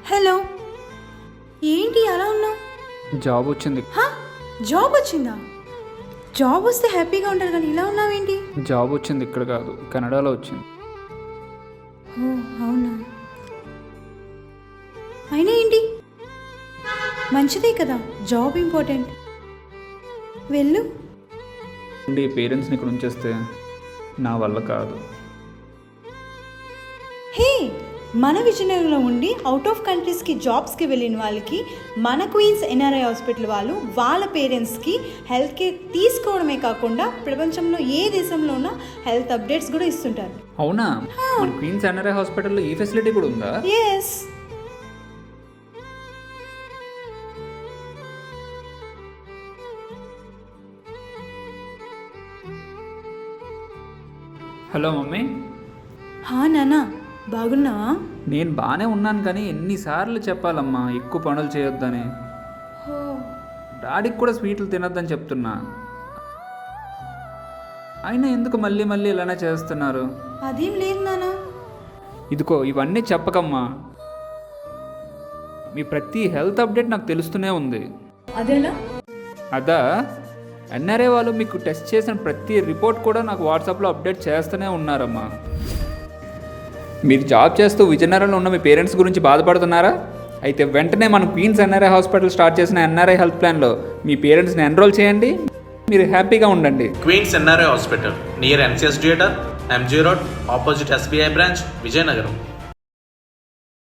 Hello, ఏంటి అలా ఉన్నావు? జాబ్ వచ్చింది. జాబ్ వచ్చిందా? జాబ్ వస్తే హ్యాపీగా ఉంటారు కానీ ఇలా ఉన్నావేంటి? జాబ్ వచ్చింది, ఇక్కడ కాదు, కెనడాలో వచ్చింది. ఓ అవునా, అయినా ఏంటి, మంచిదే కదా, జాబ్ ఇంపార్టెంట్. వెళ్ళు. పేరెంట్స్ని ఇక్కడ ఉంచేస్తే నా వల్ల కాదు. హే, మన విజయనగరంలో ఉండి అవుట్ ఆఫ్ కంట్రీస్కి జాబ్స్కి వెళ్ళిన వాళ్ళకి మన క్వీన్స్ ఎన్ఆర్ఐ హాస్పిటల్ వాళ్ళు వాళ్ళ పేరెంట్స్కి హెల్త్ కేర్ తీసుకోవడమే కాకుండా ప్రపంచంలో ఏ దేశంలో ఉన్న హెల్త్ అప్డేట్స్ కూడా ఇస్తుంటారు. అవునా? మన క్వీన్స్ ఎన్ఆర్ఐ హాస్పిటల్లో ఈ ఫెసిలిటీ కూడా ఉందా? ఎస్. Hello mummy. నాన్న, బాగున్నావా? నేను బాగానే ఉన్నాను, కానీ ఎన్నిసార్లు చెప్పాలమ్మా ఎక్కువ పనులు చేయొద్దని. డాడీకి కూడా స్వీట్లు తినొద్దని చెప్తున్నా, అయినా ఎందుకు మళ్ళీ మళ్ళీ ఇలానే చేస్తున్నారు? అదేం లేదు నాన్న. ఇదిగో ఇవన్నీ చెప్పకమ్మా, మీ ప్రతి హెల్త్ అప్డేట్ నాకు తెలుస్తూనే ఉంది. అదేలా? అదా, ఎన్ఆర్ఐ వాళ్ళు మీకు టెస్ట్ చేసిన ప్రతి రిపోర్ట్ కూడా నాకు వాట్సాప్లో అప్డేట్ చేస్తూనే ఉన్నారమ్మా. మీరు జాబ్ చేస్తూ విజయనగరంలో ఉన్న మీ పేరెంట్స్ గురించి బాధపడుతున్నారా? అయితే వెంటనే మనం క్వీన్స్ ఎన్ఆర్ఐ హాస్పిటల్ స్టార్ట్ చేసిన ఎన్ఆర్ఐ హెల్త్ ప్లాన్లో మీ పేరెంట్స్ని ఎన్రోల్ చేయండి, మీరు హ్యాపీగా ఉండండి. Queens NRI hospital near NCS theatre, MG road, opposite SBI branch, Vizianagaram.